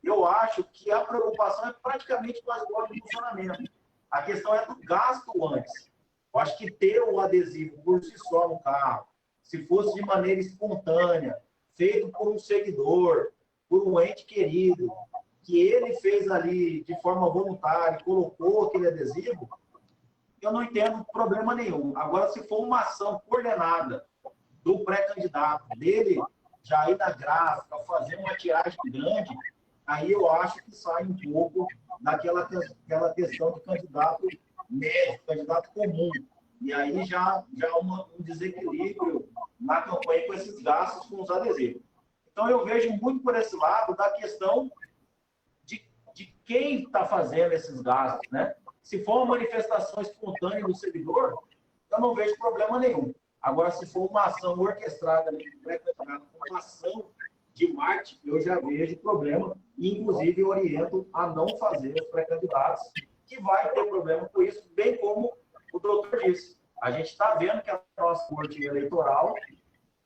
Eu acho que a preocupação é praticamente quase igual ao funcionamento. A questão é do gasto antes. Eu acho que ter o adesivo por si só no carro, se fosse de maneira espontânea, feito por um seguidor, por um ente querido, que ele fez ali de forma voluntária, colocou aquele adesivo, eu não entendo problema nenhum. Agora, se for uma ação coordenada do pré-candidato, dele já ir na gráfica, fazer uma tiragem grande, aí eu acho que sai um pouco daquela questão de candidato médio, candidato comum. E aí já um desequilíbrio na campanha com esses gastos com os adesivos. Então, eu vejo muito por esse lado da questão de quem está fazendo esses gastos, né? Se for uma manifestação espontânea do servidor, eu não vejo problema nenhum. Agora, se for uma ação orquestrada, uma ação de marketing, eu já vejo problema e, inclusive, oriento a não fazer os pré-candidatos, que vai ter problema com isso, bem como o doutor disse. A gente está vendo que a nossa corte eleitoral,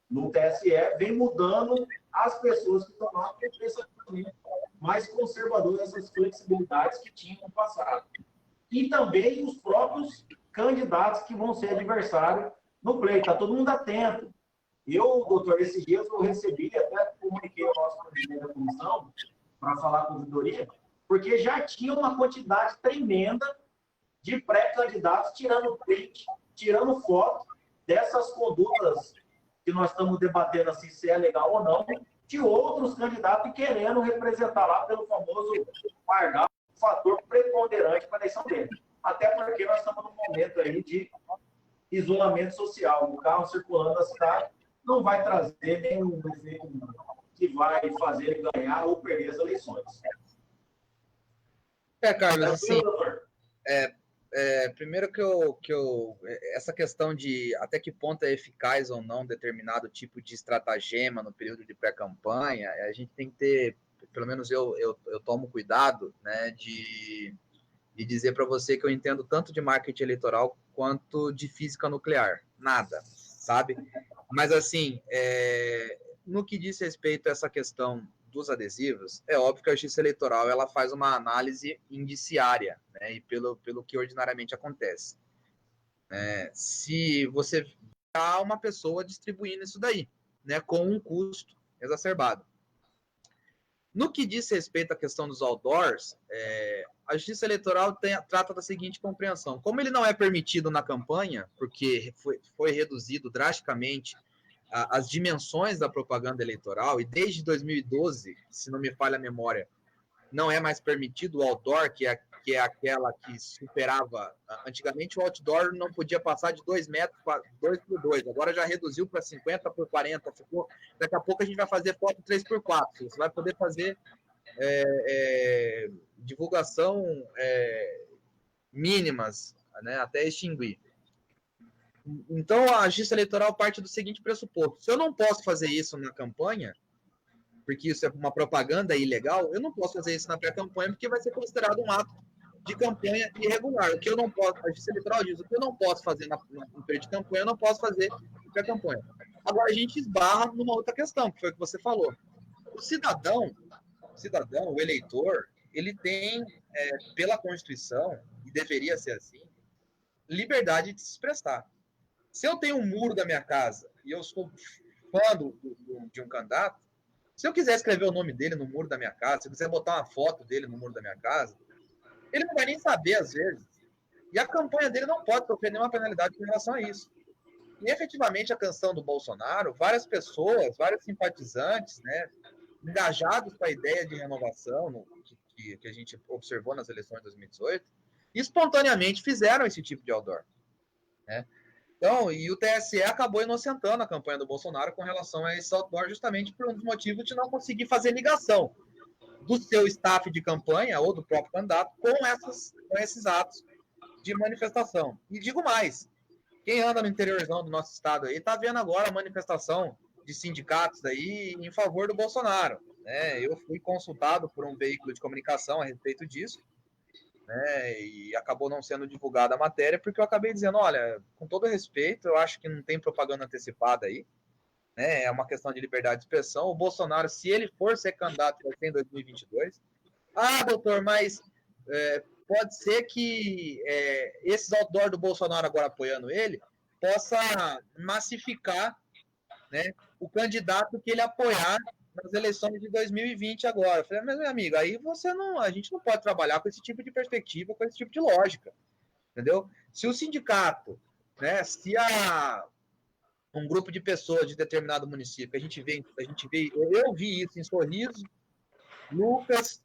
no TSE, vem mudando as pessoas que estão lá com pensamento mais conservador, essas flexibilidades que tinham no passado. E também os próprios candidatos que vão ser adversários no pleito. Está todo mundo atento. Eu, doutor, esses dias eu recebi, até comuniquei ao nosso presidente da comissão para falar com a ouvidoria, porque já tinha uma quantidade tremenda de pré-candidatos tirando print, tirando foto dessas condutas que nós estamos debatendo assim, se é legal ou não, de outros candidatos querendo representar lá pelo famoso pardal, fator preponderante para a eleição dele. Até porque nós estamos num momento aí de isolamento social. O carro circulando na cidade não vai trazer nenhum efeito que vai fazer ele ganhar ou perder as eleições. Carlos, assim, primeiro essa questão de até que ponto é eficaz ou não determinado tipo de estratagema no período de pré-campanha, a gente tem que ter, pelo menos eu tomo cuidado, né, de dizer para você que eu entendo tanto de marketing eleitoral quanto de física nuclear, nada, sabe? Mas assim, no que diz respeito a essa questão dos adesivos, é óbvio que a Justiça Eleitoral ela faz uma análise indiciária, né, e pelo que ordinariamente acontece. Se você há uma pessoa distribuindo isso daí, né, com um custo exacerbado. No que diz respeito à questão dos outdoors, a Justiça Eleitoral trata da seguinte compreensão. Como ele não é permitido na campanha, porque foi reduzido drasticamente as dimensões da propaganda eleitoral, e desde 2012, se não me falha a memória, não é mais permitido o outdoor, que é aquela que superava... Antigamente o outdoor não podia passar de 2 metros, 2 por 2, agora já reduziu para 50 por 40, daqui a pouco a gente vai fazer foto 3 por 4, você vai poder fazer divulgação mínimas, né, até extinguir. Então, a Justiça Eleitoral parte do seguinte pressuposto. Se eu não posso fazer isso na campanha, porque isso é uma propaganda ilegal, eu não posso fazer isso na pré-campanha, porque vai ser considerado um ato de campanha irregular. O que eu não posso, a Justiça Eleitoral diz, o que eu não posso fazer no período de campanha, eu não posso fazer na pré-campanha. Agora, a gente esbarra numa outra questão, que foi o que você falou. O cidadão, o eleitor, ele tem, pela Constituição, e deveria ser assim, liberdade de se expressar. Se eu tenho um muro da minha casa e eu sou fã de um candidato, se eu quiser escrever o nome dele no muro da minha casa, se eu quiser botar uma foto dele no muro da minha casa, ele não vai nem saber, às vezes. E a campanha dele não pode sofrer nenhuma penalidade com relação a isso. E, efetivamente, a canção do Bolsonaro, várias pessoas, vários simpatizantes, né, engajados com a ideia de renovação que a gente observou nas eleições de 2018, espontaneamente fizeram esse tipo de outdoor, né? Então, e o TSE acabou inocentando a campanha do Bolsonaro com relação a esse outdoor justamente por um dos motivos de não conseguir fazer ligação do seu staff de campanha ou do próprio candidato com esses atos de manifestação. E digo mais, quem anda no interiorzão do nosso estado aí está vendo agora a manifestação de sindicatos aí em favor do Bolsonaro. Né? Eu fui consultado por um veículo de comunicação a respeito disso, né? E acabou não sendo divulgada a matéria, porque eu acabei dizendo, olha, com todo respeito, eu acho que não tem propaganda antecipada aí, né? É uma questão de liberdade de expressão. O Bolsonaro, se ele for ser candidato, vai ser em 2022. Ah, doutor, mas pode ser que esses outdoors do Bolsonaro agora apoiando ele possa massificar, né, o candidato que ele apoiar nas eleições de 2020 agora. Eu falei, mas meu amigo, aí a gente não pode trabalhar com esse tipo de perspectiva, com esse tipo de lógica, entendeu? Se o sindicato, né, um grupo de pessoas de determinado município, eu vi isso em Sorriso, Lucas,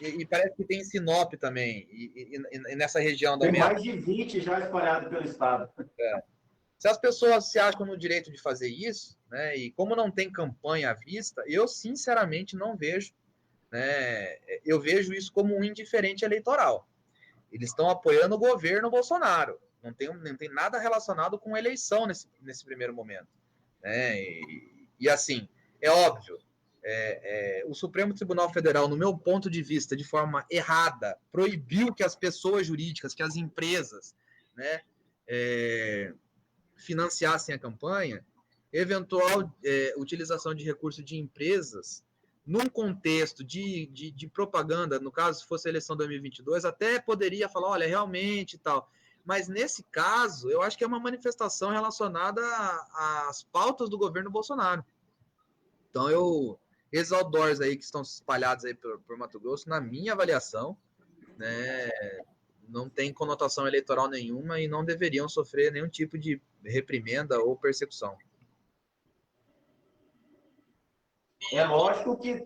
e parece que tem em Sinop também, e nessa região da Tem minha. mais de 20 já espalhados pelo estado. Se as pessoas se acham no direito de fazer isso, né, e como não tem campanha à vista, eu sinceramente não vejo, né, eu vejo isso como um indiferente eleitoral. Eles estão apoiando o governo Bolsonaro, não tem nada relacionado com eleição nesse primeiro momento. Né, e assim, é óbvio, o Supremo Tribunal Federal, no meu ponto de vista, de forma errada, proibiu que as pessoas jurídicas, que as empresas, né, financiassem a campanha, eventual utilização de recursos de empresas num contexto de propaganda, no caso, se fosse a eleição 2022, até poderia falar, olha, realmente e tal. Mas nesse caso, eu acho que é uma manifestação relacionada às pautas do governo Bolsonaro. Então, esses outdoors aí que estão espalhados aí por Mato Grosso, na minha avaliação, né, não tem conotação eleitoral nenhuma e não deveriam sofrer nenhum tipo de reprimenda ou persecução. É lógico que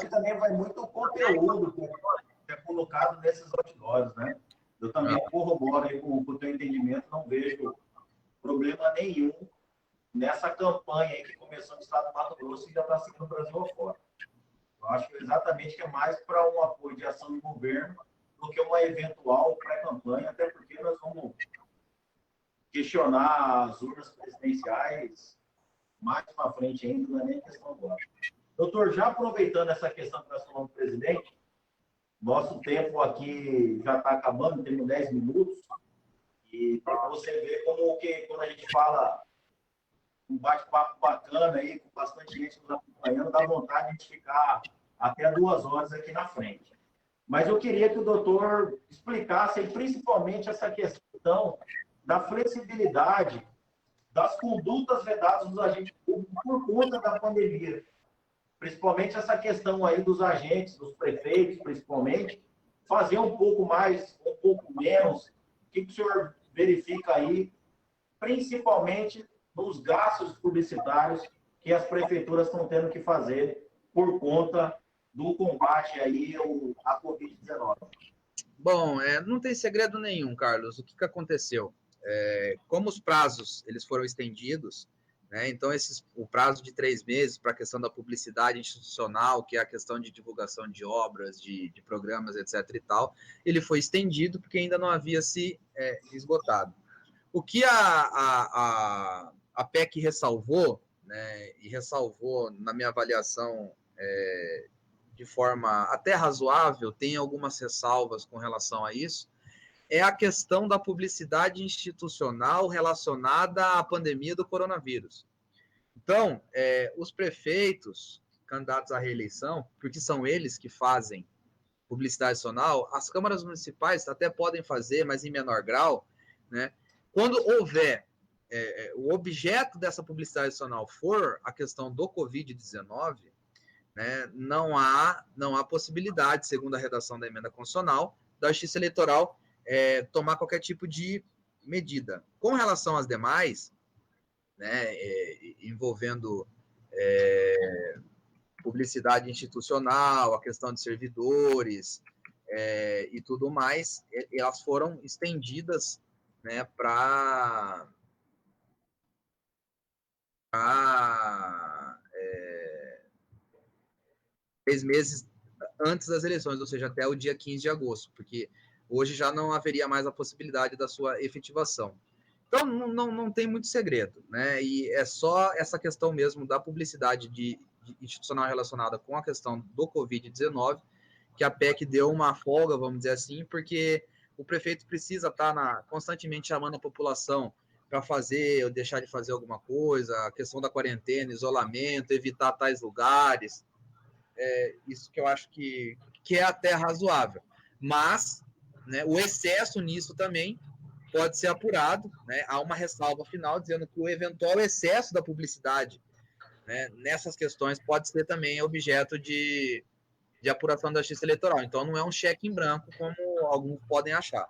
também vai muito conteúdo que é colocado nesses outdoors, né? Eu também corroboro aí com o teu entendimento, não vejo problema nenhum nessa campanha aí que começou no estado do Mato Grosso e já está seguindo o Brasil afora. Eu acho exatamente que é mais para um apoio de ação do governo do que uma eventual pré-campanha, até porque nós vamos questionar as urnas presidenciais mais para frente ainda, não é nem questão agora. Doutor, já aproveitando essa questão que nós falamos do presidente, nosso tempo aqui já está acabando, temos 10 minutos, e para você ver como que quando a gente fala um bate-papo bacana aí, com bastante gente nos acompanhando, dá vontade de a gente ficar até 2 horas aqui na frente. Mas eu queria que o doutor explicasse principalmente essa questão da flexibilidade das condutas vedadas dos agentes públicos por conta da pandemia. Principalmente essa questão aí dos agentes, dos prefeitos, principalmente, fazer um pouco mais, um pouco menos. O que o senhor verifica aí, principalmente nos gastos publicitários que as prefeituras estão tendo que fazer por conta do combate aí à Covid-19? Bom, não tem segredo nenhum, Carlos. O que aconteceu? Como os prazos eles foram estendidos, né, então o prazo de 3 meses para a questão da publicidade institucional, que é a questão de divulgação de obras, de programas, etc. e tal, ele foi estendido porque ainda não havia se esgotado. O que a PEC ressalvou, né, e ressalvou, na minha avaliação, de forma até razoável, tem algumas ressalvas com relação a isso, é a questão da publicidade institucional relacionada à pandemia do coronavírus. Então, os prefeitos, candidatos à reeleição, porque são eles que fazem publicidade institucional, as câmaras municipais até podem fazer, mas em menor grau, né? Quando houver o objeto dessa publicidade institucional for a questão do Covid-19, né, não há possibilidade, segundo a redação da emenda constitucional, da Justiça Eleitoral tomar qualquer tipo de medida. Com relação às demais, né, envolvendo publicidade institucional, a questão de servidores e tudo mais, elas foram estendidas, né, para 3 meses antes das eleições, ou seja, até o dia 15 de agosto, porque hoje já não haveria mais a possibilidade da sua efetivação. Então, não tem muito segredo, né? E é só essa questão mesmo da publicidade institucional relacionada com a questão do Covid-19, que a PEC deu uma folga, vamos dizer assim, porque o prefeito precisa estar constantemente chamando a população para fazer ou deixar de fazer alguma coisa, a questão da quarentena, isolamento, evitar tais lugares, isso que eu acho que é até razoável. Mas, né, o excesso nisso também pode ser apurado, né? Há uma ressalva final dizendo que o eventual excesso da publicidade, né, nessas questões pode ser também objeto de apuração da Justiça Eleitoral. Então, não é um cheque em branco, como alguns podem achar.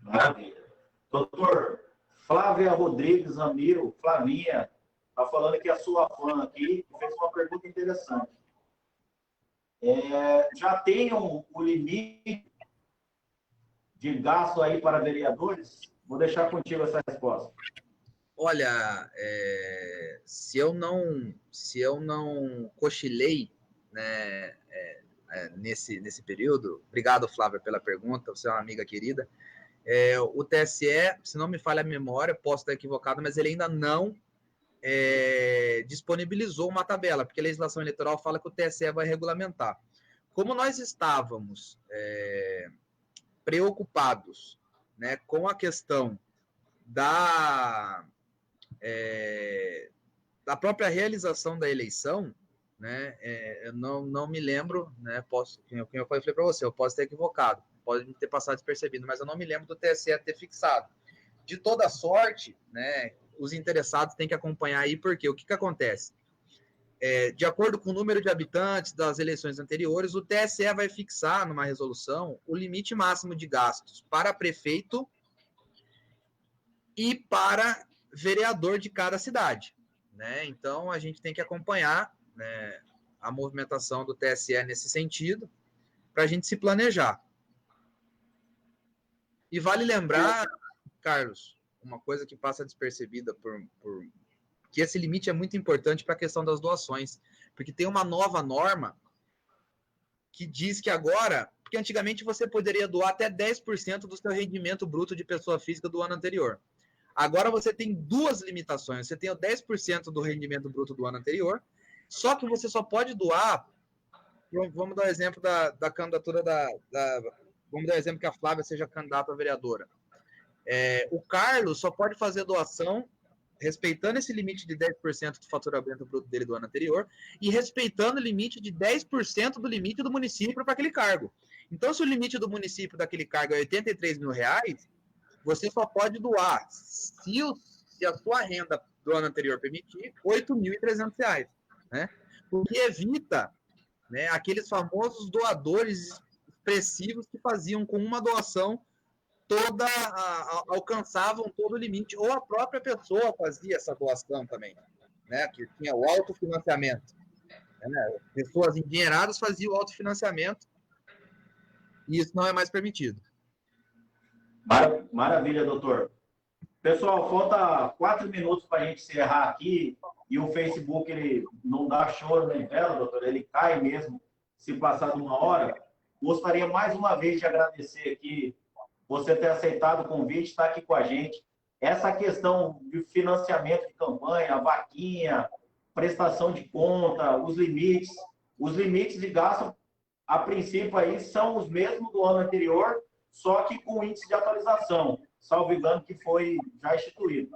Maravilha. Doutor, Flávia Rodrigues Ramiro, Flavinha, está falando que é a sua fã aqui, fez uma pergunta interessante. Já tem o limite de gasto aí para vereadores? Vou deixar contigo essa resposta. Olha, se eu não cochilei, né, nesse período, obrigado, Flávia, pela pergunta, você é uma amiga querida. O TSE, se não me falha a memória, posso estar equivocado, mas ele ainda não disponibilizou uma tabela, porque a legislação eleitoral fala que o TSE vai regulamentar. Como nós estávamos preocupados, né, com a questão da própria realização da eleição, né, eu não me lembro, né, como eu falei para você, eu posso ter equivocado, pode ter passado despercebido, mas eu não me lembro do TSE ter fixado. De toda sorte, né, os interessados têm que acompanhar aí, porque o que acontece? De acordo com o número de habitantes das eleições anteriores, o TSE vai fixar numa resolução o limite máximo de gastos para prefeito e para vereador de cada cidade, né? Então, a gente tem que acompanhar, né, a movimentação do TSE nesse sentido, para a gente se planejar. E vale lembrar, Carlos, uma coisa que passa despercebida que esse limite é muito importante para a questão das doações, porque tem uma nova norma que diz que agora, porque antigamente você poderia doar até 10% do seu rendimento bruto de pessoa física do ano anterior. Agora você tem duas limitações. Você tem o 10% do rendimento bruto do ano anterior, só que você só pode doar. Vamos dar o exemplo da candidatura vamos dar o exemplo que a Flávia seja candidata a vereadora. O Carlos só pode fazer doação respeitando esse limite de 10% do faturamento bruto dele do ano anterior e respeitando o limite de 10% do limite do município para aquele cargo. Então, se o limite do município daquele cargo é R$83 mil, você só pode doar, se a sua renda do ano anterior permitir, R$8.300, né? O que evita, né, aqueles famosos doadores expressivos que faziam com uma doação alcançavam todo o limite, ou a própria pessoa fazia essa doação também, né, que tinha o autofinanciamento. Né? Pessoas endinheiradas faziam o autofinanciamento e isso não é mais permitido. Maravilha, doutor. Pessoal, falta 4 minutos para a gente encerrar aqui e o Facebook ele não dá choro nem vela, doutor, ele cai mesmo se passar de 1 hora. Gostaria mais uma vez de agradecer aqui você ter aceitado o convite, estar aqui com a gente. Essa questão de financiamento de campanha, a vaquinha, prestação de conta, os limites de gasto, a princípio aí são os mesmos do ano anterior, só que com índice de atualização, salvo engano, que foi já instituído.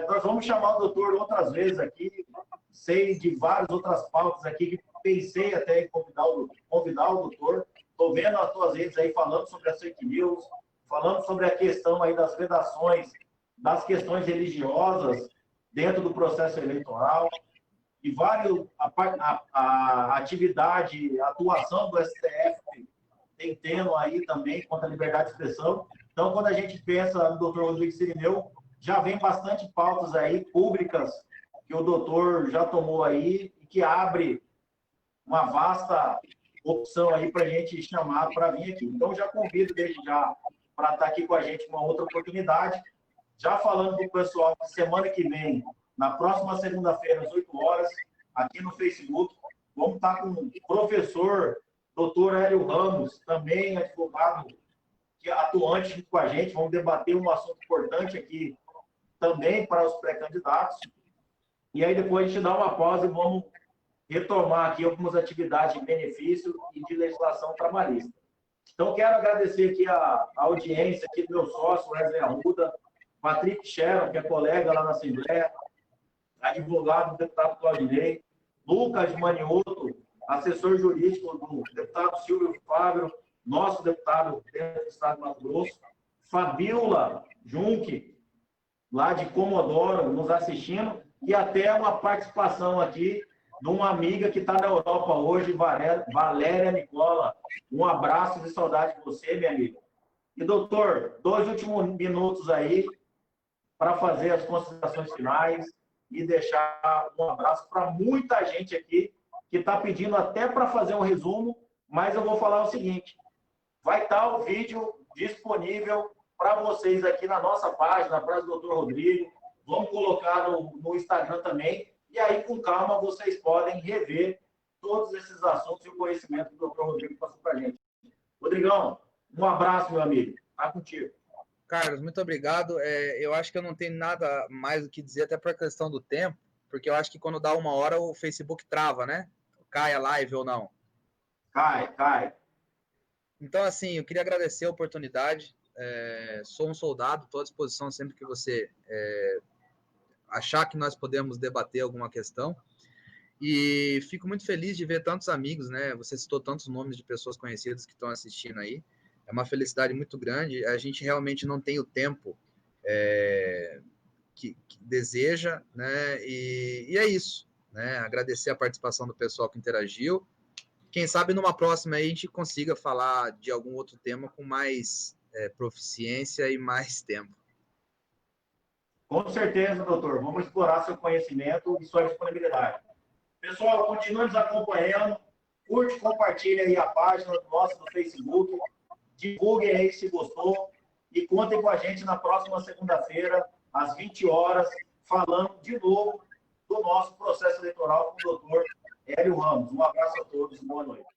Nós vamos chamar o doutor outras vezes aqui, sei de várias outras pautas aqui que pensei até em convidar o doutor. Estou vendo as tuas redes aí falando sobre as fake news, falando sobre a questão aí das vedações, das questões religiosas dentro do processo eleitoral e a atividade, a atuação do STF tem tendo aí também contra a liberdade de expressão. Então, quando a gente pensa no doutor Rodrigo Cirineu, já vem bastante pautas aí públicas que o doutor já tomou aí e que abre uma vasta opção aí para a gente chamar para vir aqui. Então, já convido desde já para estar aqui com a gente uma outra oportunidade. Já falando para o pessoal que semana que vem, na próxima segunda-feira, às 8 horas, aqui no Facebook, Vamos estar com o professor Dr. Hélio Ramos, também advogado que é atuante junto com a gente. Vamos debater um assunto importante aqui também para os pré-candidatos. E aí depois a gente dá uma pausa e vamos retomar aqui algumas atividades de benefício e de legislação trabalhista. Então, quero agradecer aqui a audiência aqui do meu sócio, Wesley Arruda, Patrick Sharon, que é colega lá na Assembleia, advogado do deputado Claudinei, Lucas Manioto, assessor jurídico do deputado Silvio Fábio, nosso deputado dentro do Estado de Mato Grosso, Fabiola Junque, lá de Comodoro, nos assistindo, e até uma participação aqui de uma amiga que está na Europa hoje, Valéria Nicola. Um abraço e saudade de você, minha amiga. E, doutor, 2 últimos minutos aí para fazer as considerações finais e deixar um abraço para muita gente aqui que está pedindo até para fazer um resumo, mas eu vou falar o seguinte, vai estar o vídeo disponível para vocês aqui na nossa página, para o doutor Rodrigo, vamos colocar no Instagram também, e aí, com calma, vocês podem rever todos esses assuntos e o conhecimento que o doutor Rodrigo passou para a gente. Rodrigão, um abraço, meu amigo. Está contigo. Carlos, muito obrigado. Eu acho que eu não tenho nada mais do que dizer, até por questão do tempo, porque eu acho que quando dá 1 hora o Facebook trava, né? Cai a live ou não. Cai. Então, assim, eu queria agradecer a oportunidade. Sou um soldado, estou à disposição sempre que você achar que nós podemos debater alguma questão. E fico muito feliz de ver tantos amigos, né? Você citou tantos nomes de pessoas conhecidas que estão assistindo aí. É uma felicidade muito grande. A gente realmente não tem o tempo que deseja, né? E é isso, né? Agradecer a participação do pessoal que interagiu. Quem sabe numa próxima aí a gente consiga falar de algum outro tema com mais proficiência e mais tempo. Com certeza, doutor. Vamos explorar seu conhecimento e sua disponibilidade. Pessoal, continue nos acompanhando. Curte, compartilhe aí a página nossa do Facebook. Divulguem aí se gostou. E contem com a gente na próxima segunda-feira, às 20 horas, falando de novo do nosso processo eleitoral com o doutor Hélio Ramos. Um abraço a todos e boa noite.